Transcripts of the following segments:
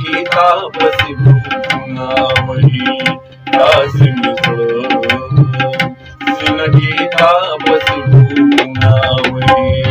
Kita pasti bunga wali lazim sina kita pasti bunga wali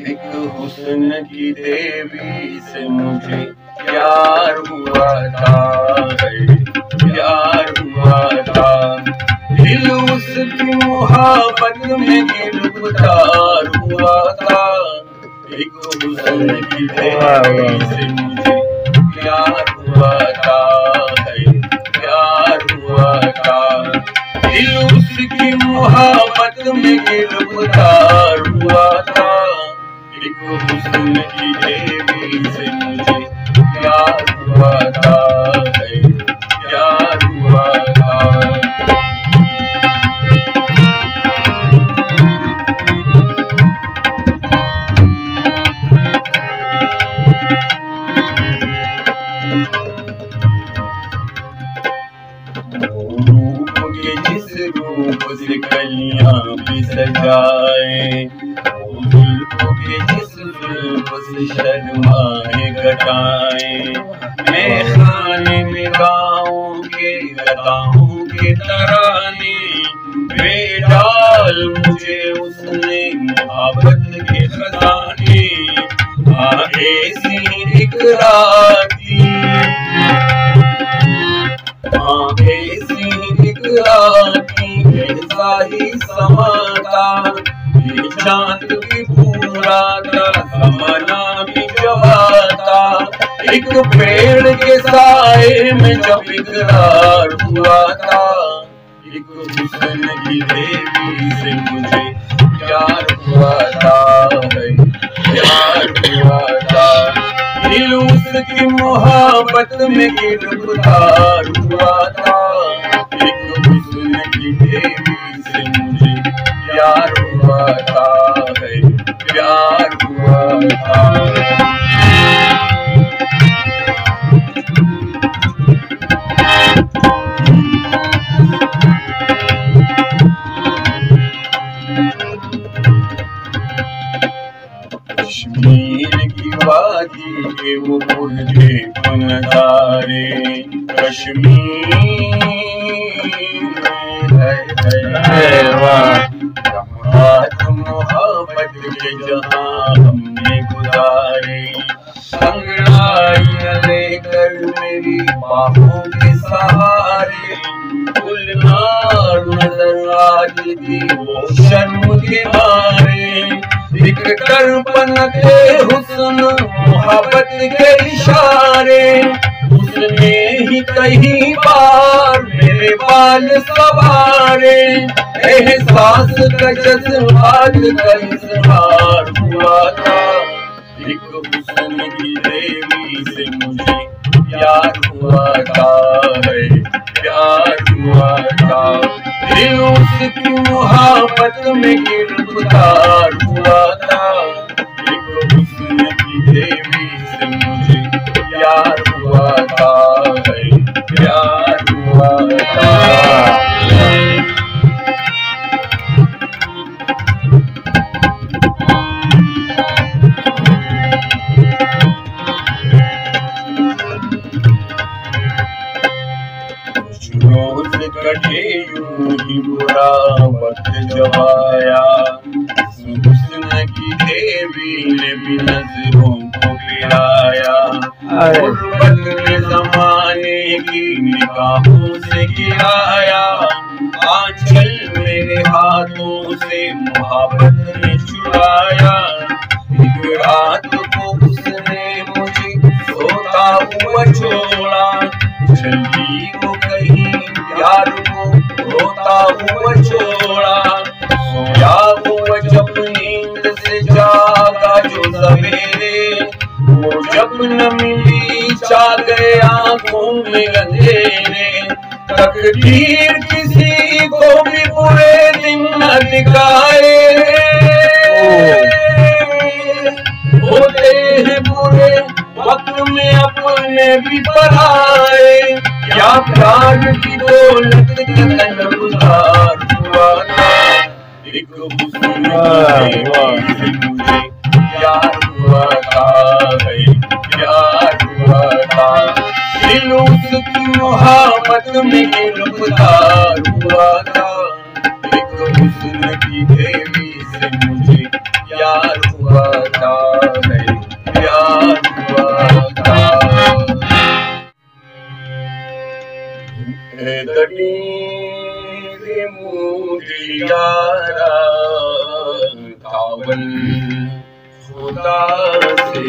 एक हुस्न की देवी से मुझे प्यार हुआ था, प्यार हुआ था। दिल उसकी मोहब्बत में गिरफ्तार हुआ था। एक हुस्न की देवी से मुझे प्यार हुआ था, प्यार हुआ था। दिल उसकी मोहब्बत में गिरफ्तार हुआ था। एक हुस्न की देवी से मुझे प्यार हुआ था, प्यार हुआ था। रूप के जिस रूप से कलियां भी सजाए, जुल्फ के जिस जुल्फ से शर्माए घटाए, मैं खाने में गाँव के लताओं के तराने, वे डाल मुझे उसने मोहब्बत के खजाने। ऐसी एक रात ऐसी एक रात ऐसा ही समा था, ये चांद भी पूरा था, जमाना भी जवा था। एक पेड़ के साए में जब इकरार हुआ था। एक हुस्न की देवी से मुझे प्यार हुआ था, प्यार हुआ था। दिल उसकी मोहब्बत में गिरफ्तार हुआ था। एक हुस्न की देवी से मुझे प्यार हुआ था, प्यार हुआ था। कश्मीर की वादी के वो मुर्दे नजारे, कश्मीर मोहब्बत के जहाँ हमने गुजारे। अंगड़ाइयाँ लेकर मेरी बाहों के सहारे, गुलनार नजर आती थी वो शर्म के मारे। दिख कर पनते हुस्न मोहब्बत के इशारे, उसने ही कहीं बार मेरे बाल सवारे। एहसास का जज्बात का इजहार हुआ था। एक हुस्न की देवी से मुझे प्यार हुआ था, प्यार हुआ था। दिल उसकी मोहब्बत में गिरफ्तार हुआ था। एक हुस्न की देवी से मुझे प्यार हुआ था, प्यार हुआ था। रोज कटे यूं ही बुरा वक्त जब आया, हुस्न की देवी ने भी नजरों को गिराया। गुर्बत में जमाने की निगाहों से गिराया, आंचल मेरे हाथों से मोहब्बत ने चुराया। एक रात को उसने मुझे सोता हुआ छोड़ा, चली वो कहीं प्यार को रोता हुआ छोड़ा। सोया हुआ जब नींद से जागा जो सवेरे, वो जब न मिली चा गए आंखों में अंधेरे। तकदीर किसी को भी बुरे दिन न दिखाए, होते हैं बुरे वक्त में अपने भी पराए। क्या प्यार की दौलत का तलबगार हुआ था। एक हुस्न की देवी से मुझे प्यार हुआ था, प्यार हुआ था। दिल उसकी मोहब्बत में गिरफ्तार हुआ था। एक हुस्न की देवी से मुझे प्यार हुआ हुआ था, प्यार हुआ था। दनीरे मुझे यारा कावल खुदा से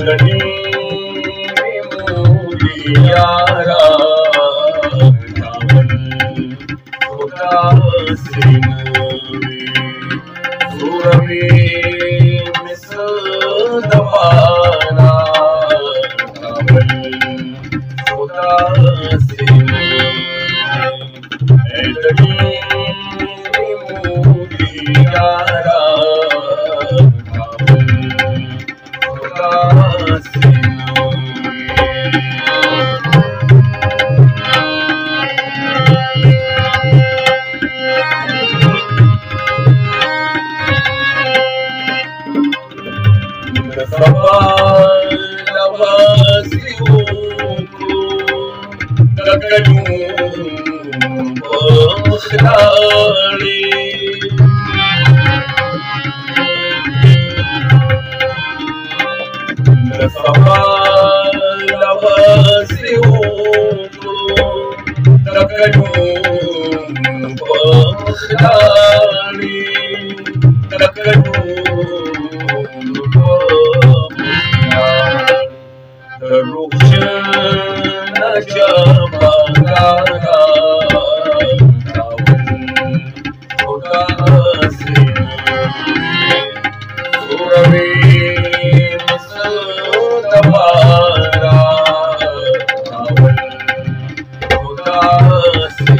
दनीरे मुझे यारा कावल खुदा से सूरवे दबाना कावल खुदा से मुझे यारा कावल खुदा से नवासियों को गगनों बखलाड़े नवासियों को गगनों बखलाड़े रोशन जमाना खुदा से सूरवे मुस्तफारा कावल खुदा से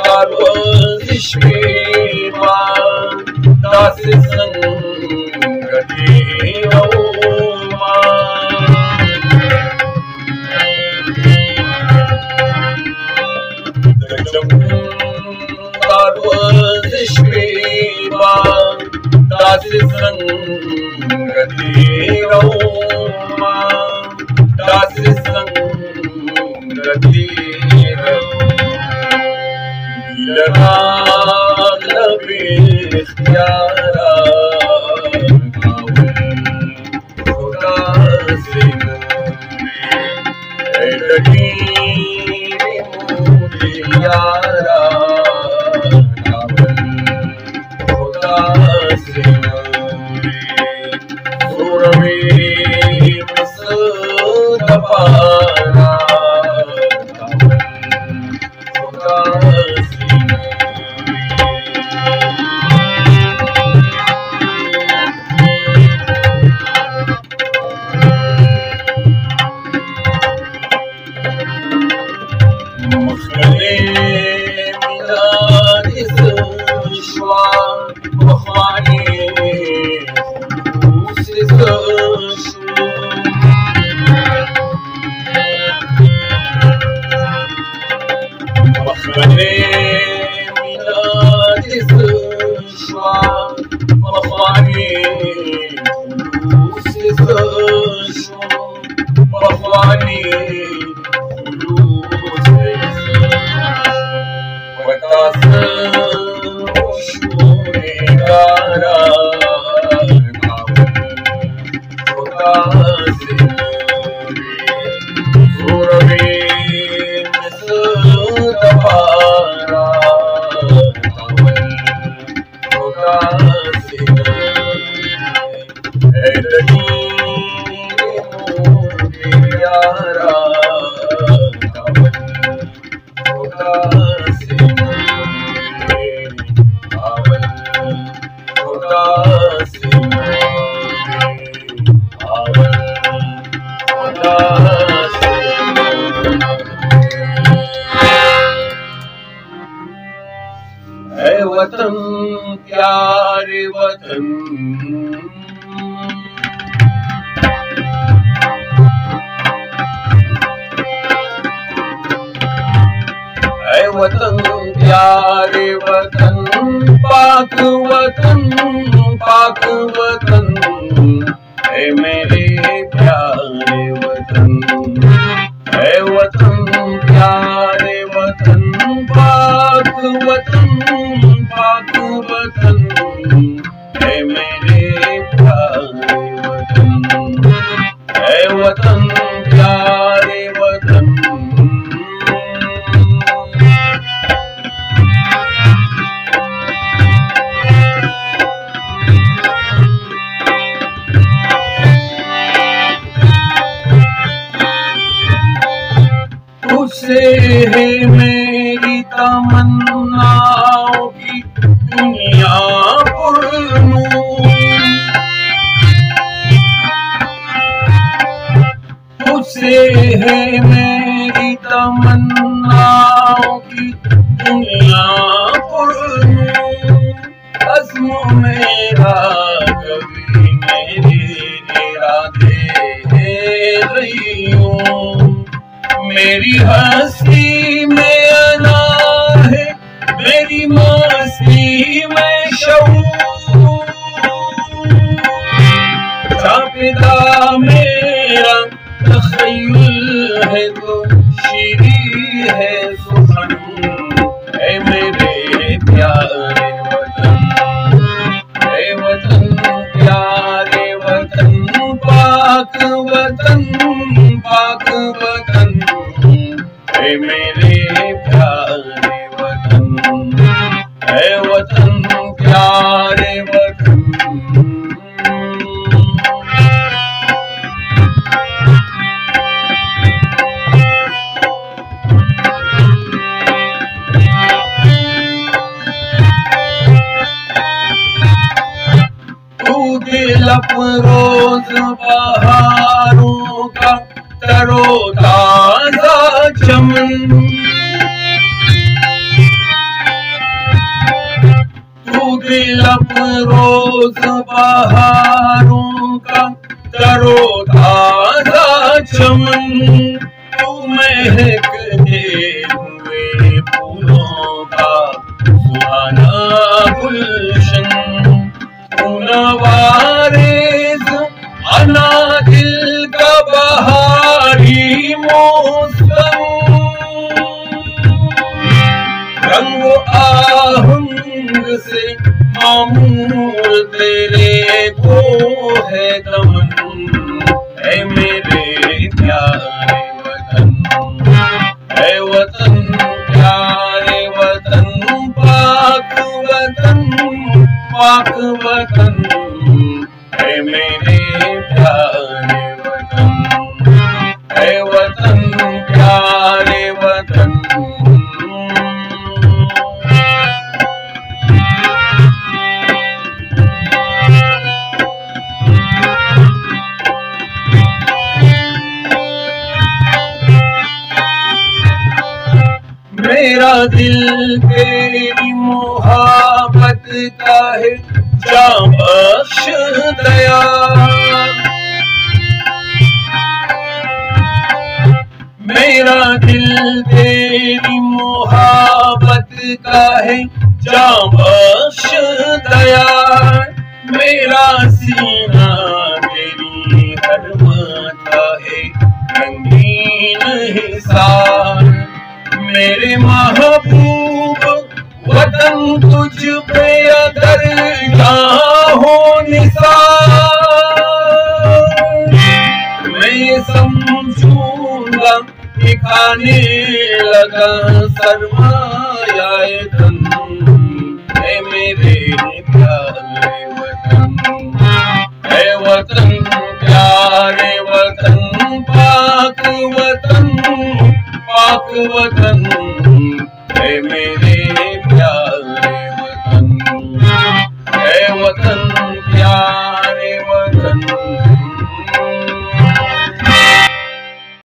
आर्वजिश में दास संगति आर्वजिश में दास संगति दास संगति लनाग लबे इख्तियारा कावल खुदा से लकीरे मुझे यारा कावल खुदा से सूरवे मुस्तफारा कावल खुदा से वतन प्यारे वतन ऐ वतन प्यारे वतन पाक वतन है मेरे प्यारे वतन, है वतन प्यारे वतन, पाक वतन है मेरे प्यारे वतन, है वतन प्यारे वतन। तुझसे है मेरी तमन्नाओं की दुनिया पुरनूर, तुझसे है मेरी तमन्नाओं की दुनिया पुरनूर। अज़्म मेरा कभी मेरे इरादे रही हूँ, मेरी हंसी में अना है, मेरी मस्ती में शऊर। जापिदा मेरा तख़य्युल है तो शीरी है सुखन, है मेरे प्यारे वतन, है वतन प्यारे वतन, पाक वतन है मेरे प्यारे वतन, है वतन प्यारे वतन। तू दिल अफरोज बहारों का तरोताजा चमन, तू दिल अफरोज बहारों का तरोताजा चमन, तू महकते हुए फूलों का सुहाना गुलशन, तू नवारेज़ अना दिल का बहारी मौसम, रंग आहंग से मामूर तेरे को है दमन, है मेरे प्यारे वतन, है वतन प्यारे वतन, पाक वतन है मेरे प्यारे वतन, है वतन प्यारे वतन। मेरा दिल तेरी मोहब्बत का है जां बख्श दया, मेरा दिल तेरी मोहब्बत का है जां बख्श दया, मेरा सीना तेरी हरमत है रंगीन हिसार, मेरे महबूब वतन तुझ पे अगर हो निसार, मैं समझूंगा कि खाने लगा सरमाया धन, है मेरे प्यारे वतन, है वतन प्यारे वतन, पाक वतन है मेरे प्यारे वतन, है वतन